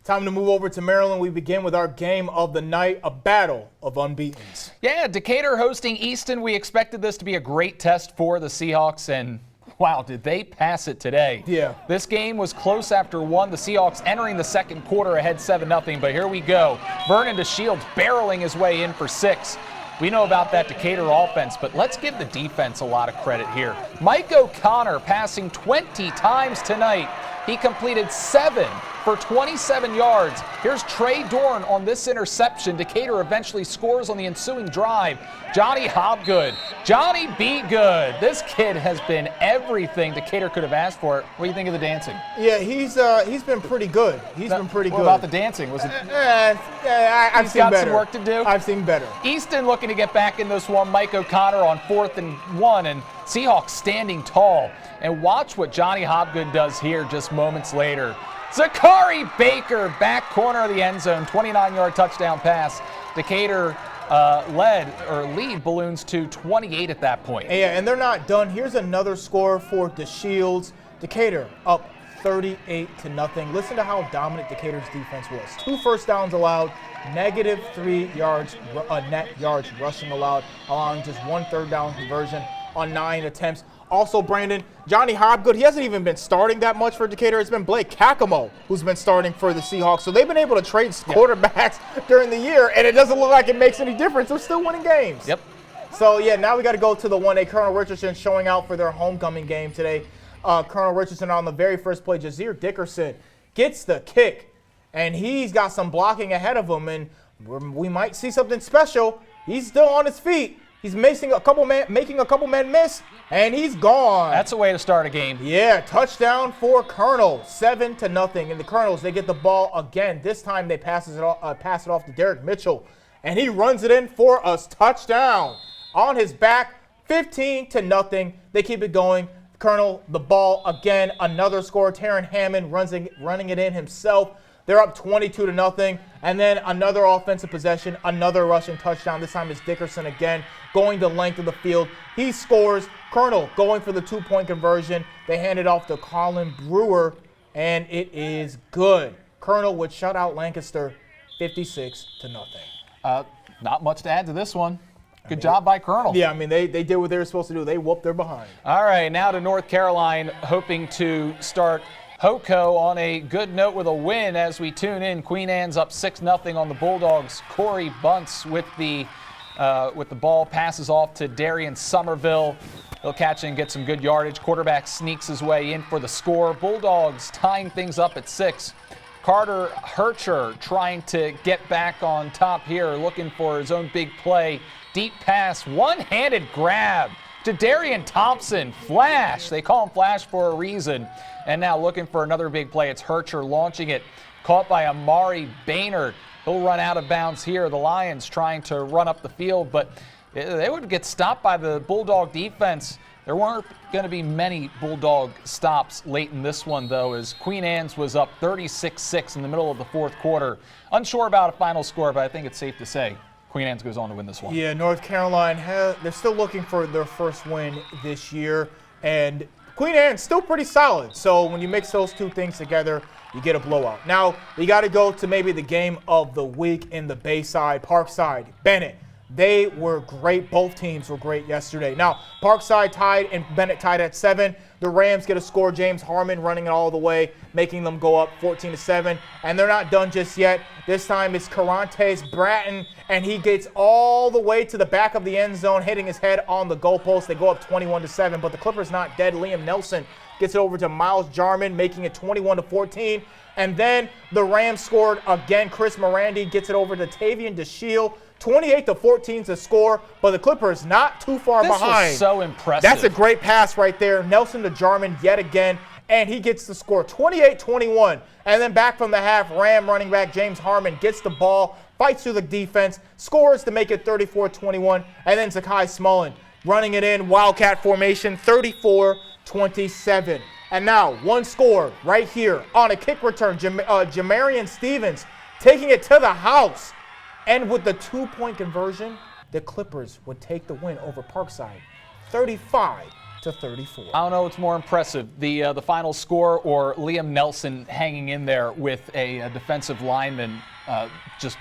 Time to move over to Maryland. We begin with our game of the night, a battle of unbeatens. Yeah, Decatur hosting Easton. We expected this to be a great test for the Seahawks, and wow, did they pass it today. Yeah. This game was close after one. The Seahawks entering the second quarter ahead 7-0, but here we go. Vernon DeShields barreling his way in for 6. We know about that Decatur offense, but let's give the defense a lot of credit here. Mike O'Connor passing 20 times tonight. He completed 7 for 27 yards. Here's Trey Dorn on this interception. Decatur eventually scores on the ensuing drive. Johnny Hobgood. Johnny B. Good. This kid has been everything Decatur could have asked for. What do you think of the dancing? Yeah, he's been pretty good. He's been pretty good. What about the dancing? Was it? I've seen got better. some work to do. I've seen better. Easton looking to get back in this one. Mike O'Connor on 4th and 1, and Seahawks standing tall. And watch what Johnny Hobgood does here just moments later. Zachary Baker, back corner of the end zone, 29-yard touchdown pass. Decatur lead balloons to 28 at that point. Yeah, and they're not done. Here's another score for DeShields. Decatur up 38-0. Listen to how dominant Decatur's defense was. 2 first downs allowed, -3 yards, net yards rushing allowed, allowing just 1 third down conversion on 9 attempts. Also, Brandon, Johnny Hobgood, he hasn't even been starting that much for Decatur. It's been Blake Kakamo who's been starting for the Seahawks. So they've been able to trade quarterbacks during the year, and it doesn't look like it makes any difference. They're still winning games. Yep. So, yeah, now we got to go to the 1A. Colonel Richardson showing out for their homecoming game today. Colonel Richardson on the very first play, Jazeer Dickerson gets the kick, and he's got some blocking ahead of him, and we might see something special. He's still on his feet. He's making a couple men miss, and he's gone. That's a way to start a game. Yeah, touchdown for Colonel, 7-0. And the Colonels, they get the ball again. This time they pass it off to Derek Mitchell, and he runs it in for a touchdown. On his back, 15-0. They keep it going. Colonel, the ball again, another score. Taryn Hammond running it in himself. They're up 22-0, and then another offensive possession, another rushing touchdown. This time it's Dickerson again, going the length of the field. He scores. Colonel going for the 2-point conversion. They hand it off to Colin Brewer, and it is good. Colonel would shut out Lancaster 56-0. Not much to add to this one. Good job by Colonel. Yeah, I mean, they did what they were supposed to do. They whooped their behind. All right, now to North Carolina, hoping to start HoCo on a good note with a win as we tune in. Queen Anne's up 6-0 on the Bulldogs. Corey Bunce with the ball, passes off to Darian Somerville. He'll catch and get some good yardage. Quarterback sneaks his way in for the score. Bulldogs tying things up at 6. Carter Hercher trying to get back on top here, looking for his own big play. Deep pass, one-handed grab to Darian Thompson. Flash. They call him Flash for a reason. And now looking for another big play. It's Hercher launching it. Caught by Amari Baynard. He'll run out of bounds here. The Lions trying to run up the field, but they would get stopped by the Bulldog defense. There weren't going to be many Bulldog stops late in this one, though, as Queen Anne's was up 36-6 in the middle of the fourth quarter. Unsure about a final score, but I think it's safe to say Queen Anne's goes on to win this one. Yeah, North Carolina, they're still looking for their first win this year, and Queen Anne's still pretty solid. So when you mix those two things together, you get a blowout. Now, we got to go to maybe the game of the week in the Bayside, Parkside, Bennett. They were great. Both teams were great yesterday. Now, Parkside tied and Bennett tied at 7. The Rams get a score. James Harmon running it all the way, making them go up 14-7. And they're not done just yet. This time it's Carantes Bratton, and he gets all the way to the back of the end zone, hitting his head on the goalpost. They go up 21-7, but the Clippers not dead. Liam Nelson gets it over to Miles Jarman, making it 21-14. And then the Rams scored again. Chris Morandi gets it over to Tavian DeShiel. 28-14 to score, but the Clippers not too far behind. This was so impressive. That's a great pass right there. Nelson to Jarman yet again, and he gets the score, 28-21. And then back from the half, Ram running back James Harmon gets the ball, fights through the defense, scores to make it 34-21, and then Zakai Smullen running it in, Wildcat formation, 34-27. And now, one score right here on a kick return, Jamarian Stevens taking it to the house. And with the 2-point conversion, the Clippers would take the win over Parkside, 35-24. 30-34. I don't know what's more impressive, the final score or Liam Nelson hanging in there with a defensive lineman just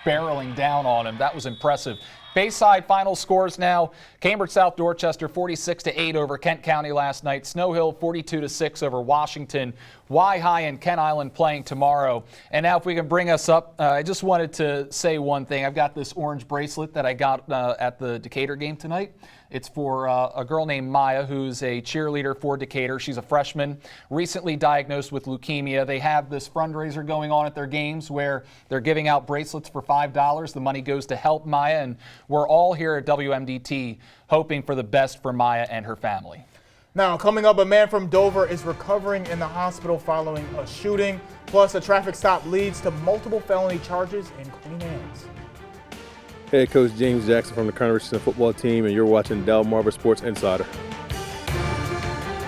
barreling down on him. That was impressive. Bayside final scores now. Cambridge South Dorchester 46-8 over Kent County last night. Snow Hill 42-6 over Washington. Y High and Kent Island playing tomorrow. And now if we can bring us up, I just wanted to say one thing. I've got this orange bracelet that I got at the Decatur game tonight. It's for a girl named Maya, who's a cheerleader for Decatur. She's a freshman, recently diagnosed with leukemia. They have this fundraiser going on at their games where they're giving out bracelets for $5. The money goes to help Maya, and we're all here at WMDT hoping for the best for Maya and her family. Now, coming up, a man from Dover is recovering in the hospital following a shooting. Plus, a traffic stop leads to multiple felony charges in Queen Anne's. Head coach James Jackson from the Conner Richardson football team, and you're watching Delmarva Sports Insider.